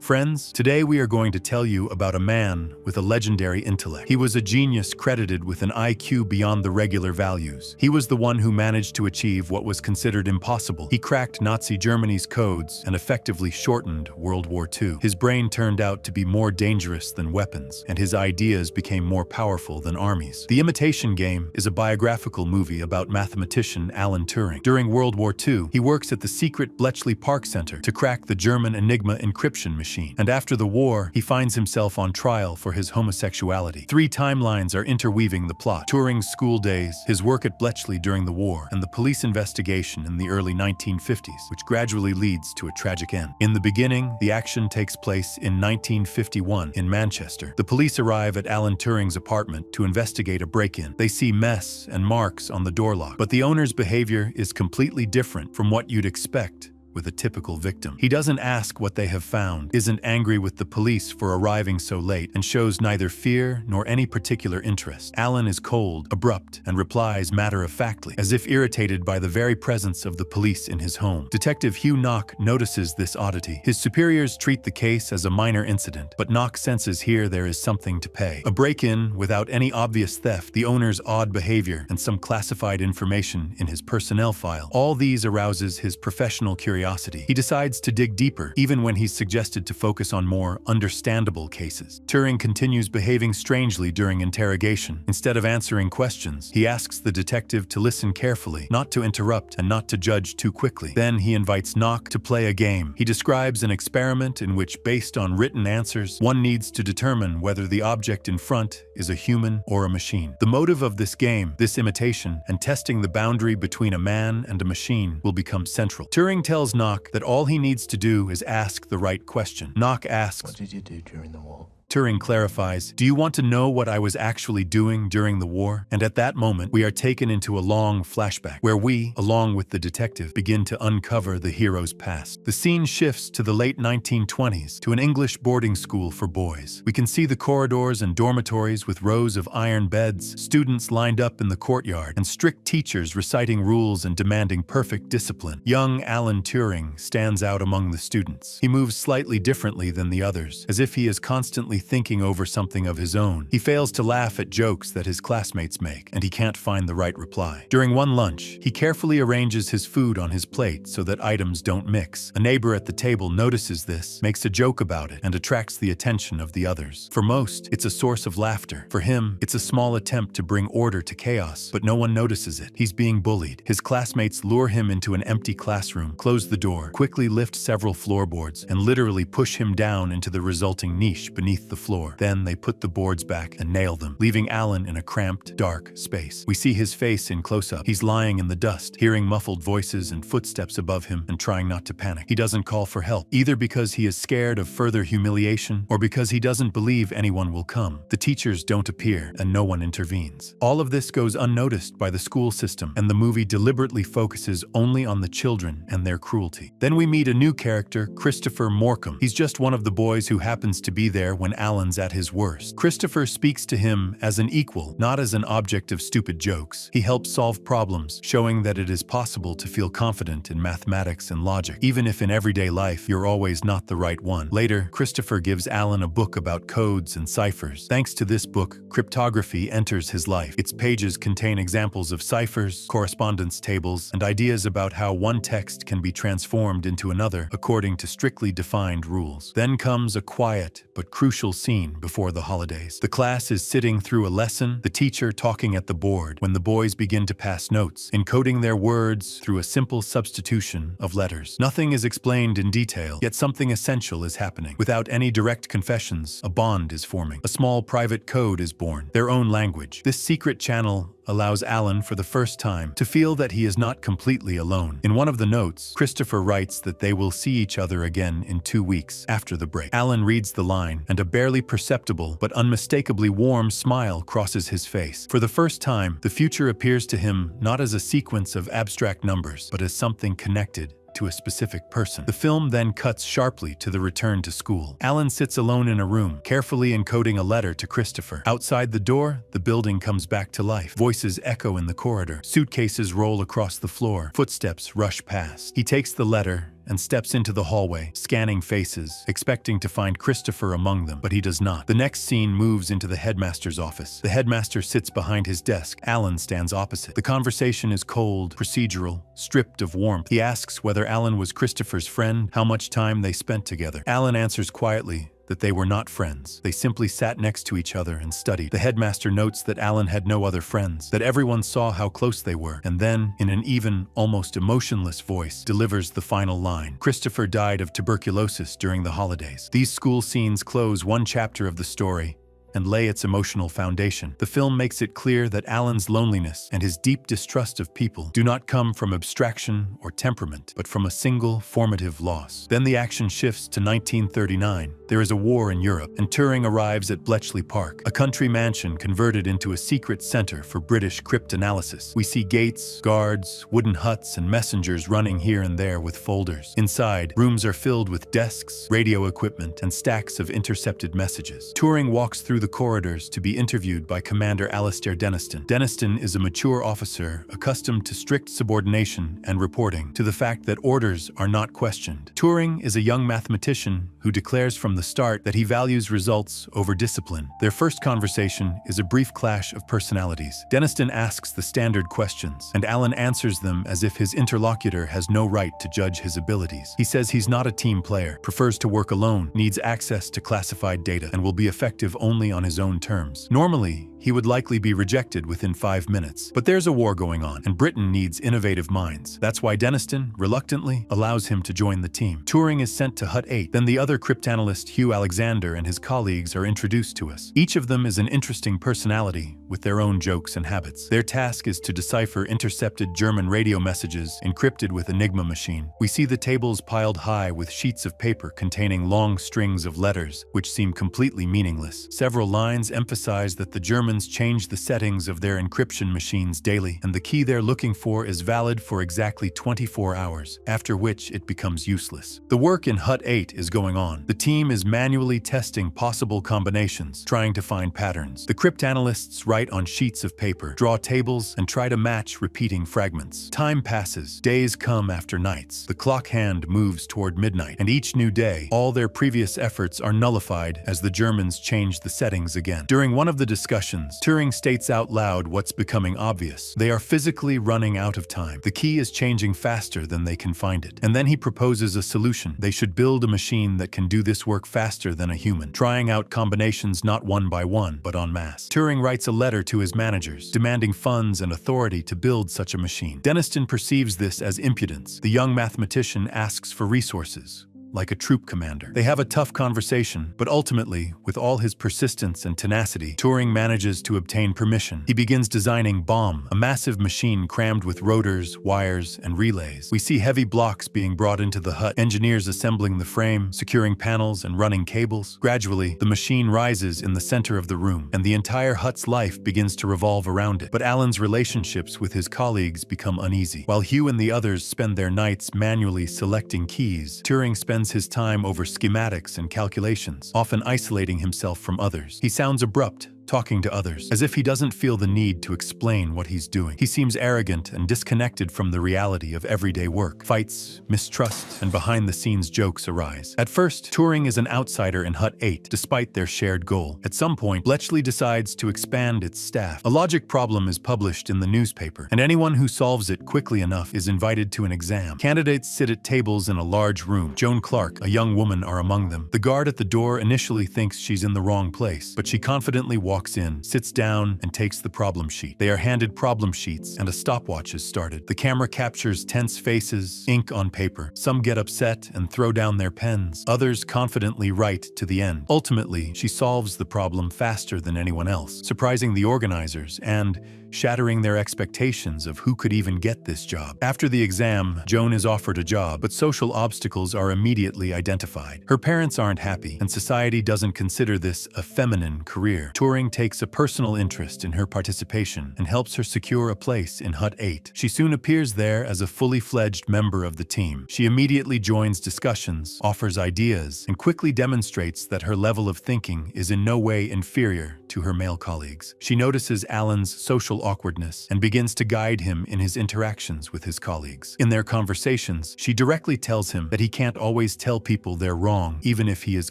Friends, today we are going to tell you about a man with a legendary intellect. He was a genius credited with an IQ beyond the regular values. He was the one who managed to achieve what was considered impossible. He cracked Nazi Germany's codes and effectively shortened World War II. His brain turned out to be more dangerous than weapons, and his ideas became more powerful than armies. The Imitation Game is a biographical movie about mathematician Alan Turing. During World War II, he works at the secret Bletchley Park Center to crack the German Enigma encryption machine. And after the war, he finds himself on trial for his homosexuality. Three timelines are interweaving the plot: Turing's school days, his work at Bletchley during the war, and the police investigation in the early 1950s, which gradually leads to a tragic end. In the beginning, the action takes place in 1951 in Manchester. The police arrive at Alan Turing's apartment to investigate a break-in. They see mess and marks on the door lock, but the owner's behavior is completely different from what you'd expect with a typical victim. He doesn't ask what they have found, isn't angry with the police for arriving so late, and shows neither fear nor any particular interest. Alan is cold, abrupt, and replies matter-of-factly, as if irritated by the very presence of the police in his home. Detective Hugh notices this oddity. His superiors treat the case as a minor incident, but Knock senses here there is something to pay. A break-in without any obvious theft, the owner's odd behavior, and some classified information in his personnel file. All these arouses his professional curiosity. He decides to dig deeper, even when he's suggested to focus on more understandable cases. Turing continues behaving strangely during interrogation. Instead of answering questions, he asks the detective to listen carefully, not to interrupt, and not to judge too quickly. Then he invites Knock to play a game. He describes an experiment in which, based on written answers, one needs to determine whether the object in front is a human or a machine. The motive of this game, this imitation, and testing the boundary between a man and a machine will become central. Turing tells Knock that all he needs to do is ask the right question. Knock asks, "What did you do during the war?" Turing clarifies, "Do you want to know what I was actually doing during the war?" And at that moment, we are taken into a long flashback, where we, along with the detective, begin to uncover the hero's past. The scene shifts to the late 1920s, to an English boarding school for boys. We can see the corridors and dormitories with rows of iron beds, students lined up in the courtyard, and strict teachers reciting rules and demanding perfect discipline. Young Alan Turing stands out among the students. He moves slightly differently than the others, as if he is constantly thinking over something of his own. He fails to laugh at jokes that his classmates make, and he can't find the right reply. During one lunch, he carefully arranges his food on his plate so that items don't mix. A neighbor at the table notices this, makes a joke about it, and attracts the attention of the others. For most, it's a source of laughter. For him, it's a small attempt to bring order to chaos, but no one notices it. He's being bullied. His classmates lure him into an empty classroom, close the door, quickly lift several floorboards, and literally push him down into the resulting niche beneath the floor. Then they put the boards back and nail them, leaving Alan in a cramped, dark space. We see his face in close-up. He's lying in the dust, hearing muffled voices and footsteps above him and trying not to panic. He doesn't call for help, either because he is scared of further humiliation or because he doesn't believe anyone will come. The teachers don't appear and no one intervenes. All of this goes unnoticed by the school system, and the movie deliberately focuses only on the children and their cruelty. Then we meet a new character, Christopher Morecambe. He's just one of the boys who happens to be there when Alan's at his worst. Christopher speaks to him as an equal, not as an object of stupid jokes. He helps solve problems, showing that it is possible to feel confident in mathematics and logic, even if in everyday life you're always not the right one. Later, Christopher gives Alan a book about codes and ciphers. Thanks to this book, cryptography enters his life. Its pages contain examples of ciphers, correspondence tables, and ideas about how one text can be transformed into another according to strictly defined rules. Then comes a quiet but crucial scene before the holidays. The class is sitting through a lesson, the teacher talking at the board, when the boys begin to pass notes, encoding their words through a simple substitution of letters. Nothing is explained in detail, yet something essential is happening. Without any direct confessions, a bond is forming. A small private code is born, their own language. This secret channel allows Alan, for the first time, to feel that he is not completely alone. In one of the notes, Christopher writes that they will see each other again in 2 weeks after the break. Alan reads the line, and a barely perceptible but unmistakably warm smile crosses his face. For the first time, the future appears to him not as a sequence of abstract numbers, but as something connected to a specific person. The film then cuts sharply to the return to school. Alan sits alone in a room, carefully encoding a letter to Christopher. Outside the door, the building comes back to life. Voices echo in the corridor. Suitcases roll across the floor. Footsteps rush past. He takes the letter and steps into the hallway, scanning faces, expecting to find Christopher among them, but he does not. The next scene moves into the headmaster's office. The headmaster sits behind his desk. Alan stands opposite. The conversation is cold, procedural, stripped of warmth. He asks whether Alan was Christopher's friend, how much time they spent together. Alan answers quietly that they were not friends. They simply sat next to each other and studied. The headmaster notes that Alan had no other friends, that everyone saw how close they were, and then, in an even, almost emotionless voice, delivers the final line. Christopher died of tuberculosis during the holidays. These school scenes close one chapter of the story and lay its emotional foundation. The film makes it clear that Alan's loneliness and his deep distrust of people do not come from abstraction or temperament, but from a single formative loss. Then the action shifts to 1939. There is a war in Europe, and Turing arrives at Bletchley Park, a country mansion converted into a secret center for British cryptanalysis. We see gates, guards, wooden huts, and messengers running here and there with folders. Inside, rooms are filled with desks, radio equipment, and stacks of intercepted messages. Turing walks through the corridors to be interviewed by Commander Alastair Denniston. Denniston is a mature officer accustomed to strict subordination and reporting, to the fact that orders are not questioned. Turing is a young mathematician who declares from the start that he values results over discipline. Their first conversation is a brief clash of personalities. Denniston asks the standard questions, and Alan answers them as if his interlocutor has no right to judge his abilities. He says he's not a team player, prefers to work alone, needs access to classified data, and will be effective only on his own terms. Normally, he would likely be rejected within 5 minutes. But there's a war going on, and Britain needs innovative minds. That's why Denniston, reluctantly, allows him to join the team. Turing is sent to Hut 8. Then the other cryptanalyst, Hugh Alexander, and his colleagues are introduced to us. Each of them is an interesting personality, with their own jokes and habits. Their task is to decipher intercepted German radio messages encrypted with Enigma machine. We see the tables piled high with sheets of paper containing long strings of letters, which seem completely meaningless. Several lines emphasize that the Germans change the settings of their encryption machines daily, and the key they're looking for is valid for exactly 24 hours, after which it becomes useless. The work in Hut 8 is going on. The team is manually testing possible combinations, trying to find patterns. The cryptanalysts write on sheets of paper, draw tables, and try to match repeating fragments. Time passes. Days come after nights. The clock hand moves toward midnight, and each new day, all their previous efforts are nullified as the Germans change the settings again. During one of the discussions, Turing states out loud what's becoming obvious. They are physically running out of time. The key is changing faster than they can find it. And then he proposes a solution. They should build a machine that can do this work faster than a human, trying out combinations not one by one, but en masse. Turing writes a letter to his managers, demanding funds and authority to build such a machine. Denniston perceives this as impudence. The young mathematician asks for resources, like a troop commander. They have a tough conversation, but ultimately, with all his persistence and tenacity, Turing manages to obtain permission. He begins designing Bomb, a massive machine crammed with rotors, wires, and relays. We see heavy blocks being brought into the hut, engineers assembling the frame, securing panels, and running cables. Gradually, the machine rises in the center of the room, and the entire hut's life begins to revolve around it. But Alan's relationships with his colleagues become uneasy. While Hugh and the others spend their nights manually selecting keys, Turing spends his time over schematics and calculations, often isolating himself from others. He sounds abrupt, talking to others, as if he doesn't feel the need to explain what he's doing. He seems arrogant and disconnected from the reality of everyday work. Fights, mistrust, and behind-the-scenes jokes arise. At first, Turing is an outsider in Hut 8, despite their shared goal. At some point, Bletchley decides to expand its staff. A logic problem is published in the newspaper, and anyone who solves it quickly enough is invited to an exam. Candidates sit at tables in a large room. Joan Clark, a young woman, are among them. The guard at the door initially thinks she's in the wrong place, but she confidently walks in, sits down, and takes the problem sheet. They are handed problem sheets, and a stopwatch is started. The camera captures tense faces, ink on paper. Some get upset and throw down their pens. Others confidently write to the end. Ultimately, she solves the problem faster than anyone else, surprising the organizers and shattering their expectations of who could even get this job. After the exam, Joan is offered a job, but social obstacles are immediately identified. Her parents aren't happy, and society doesn't consider this a feminine career. Turing takes a personal interest in her participation and helps her secure a place in Hut 8. She soon appears there as a fully fledged member of the team. She immediately joins discussions, offers ideas, and quickly demonstrates that her level of thinking is in no way inferior to her male colleagues. She notices Alan's social awkwardness and begins to guide him in his interactions with his colleagues. In their conversations, she directly tells him that he can't always tell people they're wrong, even if he is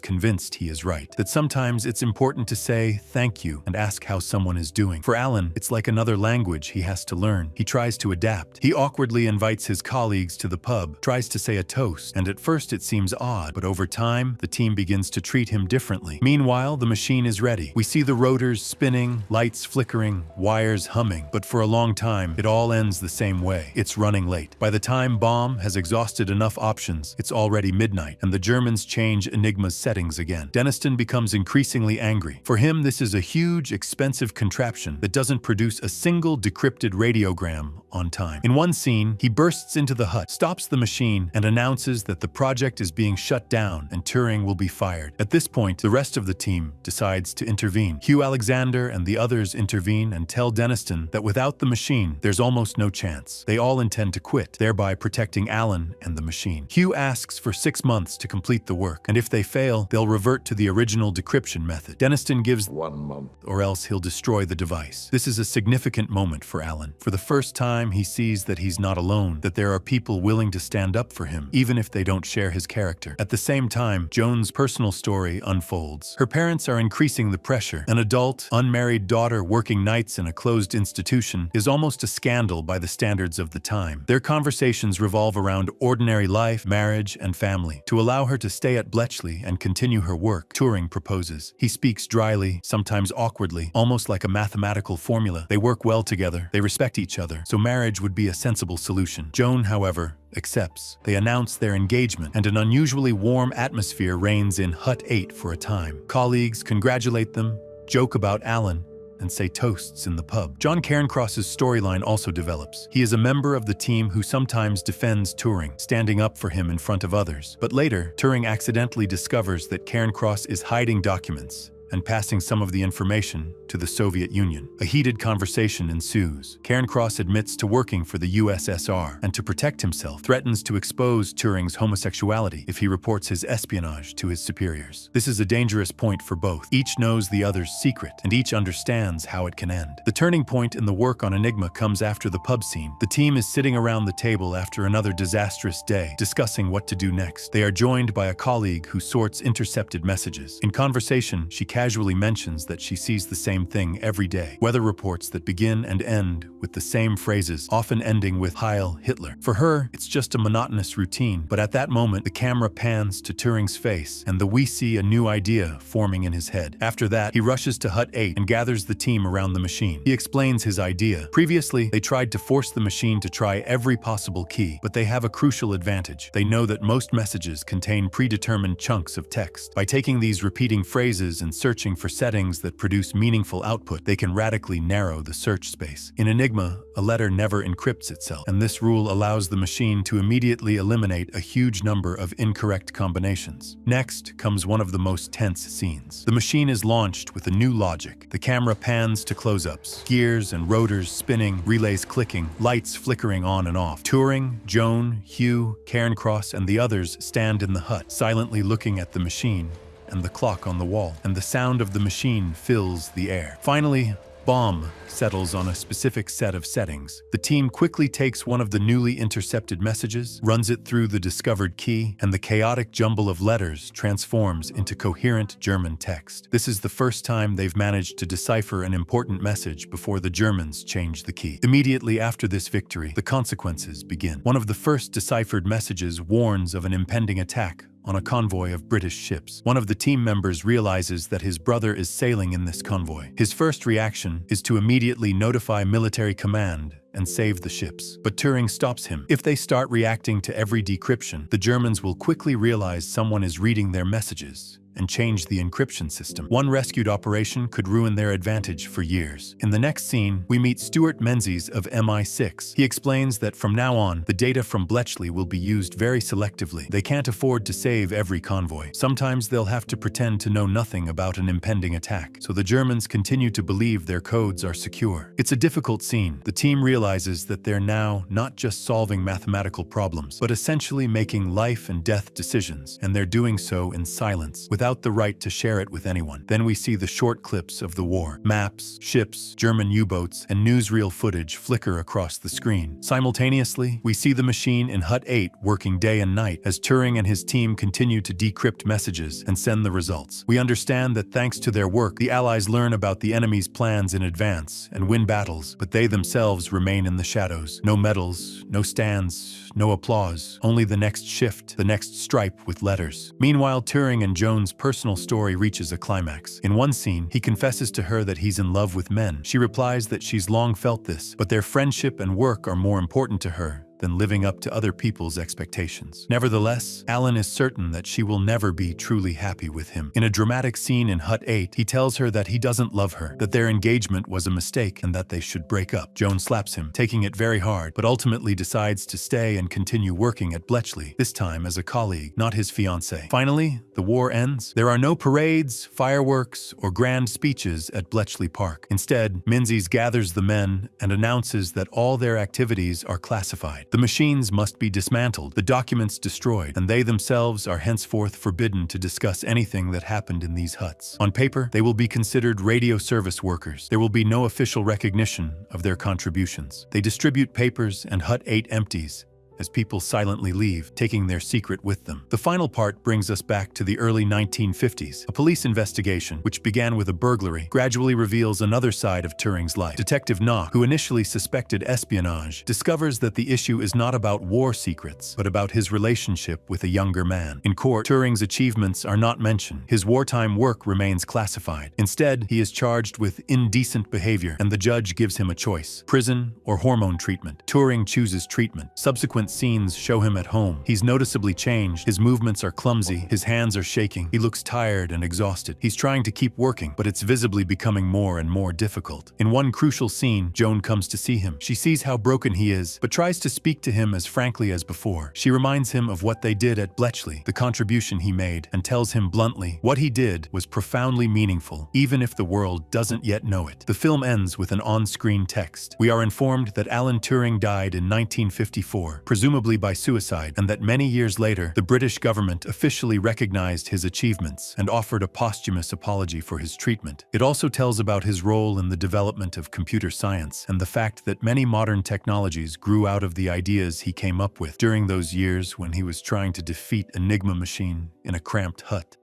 convinced he is right. That sometimes it's important to say thank you and ask how someone is doing. For Alan, it's like another language he has to learn. He tries to adapt. He awkwardly invites his colleagues to the pub, tries to say a toast, and at first it seems odd, but over time, the team begins to treat him differently. Meanwhile, the machine is ready. We see the rotors spinning, lights flickering, wires humming, but for a long time, it all ends the same way. It's running late. By the time Bomb has exhausted enough options, it's already midnight, and the Germans change Enigma's settings again. Deniston becomes increasingly angry. For him, this is a huge, expensive contraption that doesn't produce a single decrypted radiogram on time. In one scene, he bursts into the hut, stops the machine, and announces that the project is being shut down and Turing will be fired. At this point, the rest of the team decides to intervene. Hugh Alexander and the others intervene and tell Deniston that without the machine, there's almost no chance. They all intend to quit, thereby protecting Alan and the machine. Hugh asks for 6 months to complete the work, and if they fail, they'll revert to the original decryption method. Deniston gives 1 month, or else he'll destroy the device. This is a significant moment for Alan. For the first time, he sees that he's not alone, that there are people willing to stand up for him, even if they don't share his character. At the same time, Joan's personal story unfolds. Her parents are increasing the pressure. An adult, unmarried daughter working nights in a closed institution is almost a scandal by the standards of the time. Their conversations revolve around ordinary life, marriage, and family. To allow her to stay at Bletchley and continue her work, Turing proposes. He speaks dryly, sometimes awkwardly, almost like a mathematical formula. They work well together, they respect each other, so marriage would be a sensible solution. Joan, however, accepts. They announce their engagement, and an unusually warm atmosphere reigns in Hut 8 for a time. Colleagues congratulate them, joke about Alan, and say toasts in the pub. John Kerncross's storyline also develops. He is a member of the team who sometimes defends Turing, standing up for him in front of others. But later, Turing accidentally discovers that Kerncross is hiding documents and passing some of the information to the Soviet Union. A heated conversation ensues. Kerncross admits to working for the USSR and to protect himself, threatens to expose Turing's homosexuality if he reports his espionage to his superiors. This is a dangerous point for both. Each knows the other's secret, and each understands how it can end. The turning point in the work on Enigma comes after the pub scene. The team is sitting around the table after another disastrous day, discussing what to do next. They are joined by a colleague who sorts intercepted messages. In conversation, she casually mentions that she sees the same thing every day. Weather reports that begin and end with the same phrases, often ending with Heil Hitler. For her, it's just a monotonous routine, but at that moment, the camera pans to Turing's face, and we see a new idea forming in his head. After that, he rushes to Hut 8 and gathers the team around the machine. He explains his idea. Previously, they tried to force the machine to try every possible key, but they have a crucial advantage. They know that most messages contain predetermined chunks of text. By taking these repeating phrases and searching for settings that produce meaningful output, they can radically narrow the search space. In Enigma, a letter never encrypts itself, and this rule allows the machine to immediately eliminate a huge number of incorrect combinations. Next comes one of the most tense scenes. The machine is launched with a new logic. The camera pans to close-ups, gears and rotors spinning, relays clicking, lights flickering on and off. Turing, Joan, Hugh, Kerncross, and the others stand in the hut, silently looking at the machine and the clock on the wall, and the sound of the machine fills the air. Finally, Bomb settles on a specific set of settings. The team quickly takes one of the newly intercepted messages, runs it through the discovered key, and the chaotic jumble of letters transforms into coherent German text. This is the first time they've managed to decipher an important message before the Germans change the key. Immediately after this victory, the consequences begin. One of the first deciphered messages warns of an impending attack on a convoy of British ships. One of the team members realizes that his brother is sailing in this convoy. His first reaction is to immediately notify military command and save the ships. But Turing stops him. If they start reacting to every decryption, the Germans will quickly realize someone is reading their messages and change the encryption system. One rescued operation could ruin their advantage for years. In the next scene, we meet Stuart Menzies of MI6. He explains that from now on, the data from Bletchley will be used very selectively. They can't afford to save every convoy. Sometimes they'll have to pretend to know nothing about an impending attack, so the Germans continue to believe their codes are secure. It's a difficult scene. The team realizes that they're now not just solving mathematical problems, but essentially making life and death decisions, and they're doing so in silence, without without the right to share it with anyone. Then we see the short clips of the war. Maps, ships, German U-boats, and newsreel footage flicker across the screen. Simultaneously, we see the machine in Hut 8 working day and night as Turing and his team continue to decrypt messages and send the results. We understand that thanks to their work, the Allies learn about the enemy's plans in advance and win battles, but they themselves remain in the shadows. No medals, no stands, no applause, only the next shift, the next stripe with letters. Meanwhile, Turing and Joan's personal story reaches a climax. In one scene, he confesses to her that he's in love with men. She replies that she's long felt this, but their friendship and work are more important to her than living up to other people's expectations. Nevertheless, Alan is certain that she will never be truly happy with him. In a dramatic scene in Hut 8, he tells her that he doesn't love her, that their engagement was a mistake, and that they should break up. Joan slaps him, taking it very hard, but ultimately decides to stay and continue working at Bletchley, this time as a colleague, not his fiancée. Finally, the war ends. There are no parades, fireworks, or grand speeches at Bletchley Park. Instead, Menzies gathers the men and announces that all their activities are classified. The machines must be dismantled, the documents destroyed, and they themselves are henceforth forbidden to discuss anything that happened in these huts. On paper, they will be considered radio service workers. There will be no official recognition of their contributions. They distribute papers and Hut 8 empties as people silently leave, taking their secret with them. The final part brings us back to the early 1950s. A police investigation, which began with a burglary, gradually reveals another side of Turing's life. Detective Knock, who initially suspected espionage, discovers that the issue is not about war secrets, but about his relationship with a younger man. In court, Turing's achievements are not mentioned. His wartime work remains classified. Instead, he is charged with indecent behavior, and the judge gives him a choice: prison or hormone treatment. Turing chooses treatment. Subsequent scenes show him at home. He's noticeably changed. His movements are clumsy. His hands are shaking. He looks tired and exhausted. He's trying to keep working, but it's visibly becoming more and more difficult. In one crucial scene, Joan comes to see him. She sees how broken he is, but tries to speak to him as frankly as before. She reminds him of what they did at Bletchley, the contribution he made, and tells him bluntly what he did was profoundly meaningful, even if the world doesn't yet know it. The film ends with an on-screen text. We are informed that Alan Turing died in 1954, presumably by suicide, and that many years later, the British government officially recognized his achievements and offered a posthumous apology for his treatment. It also tells about his role in the development of computer science and the fact that many modern technologies grew out of the ideas he came up with during those years when he was trying to defeat Enigma machine in a cramped hut.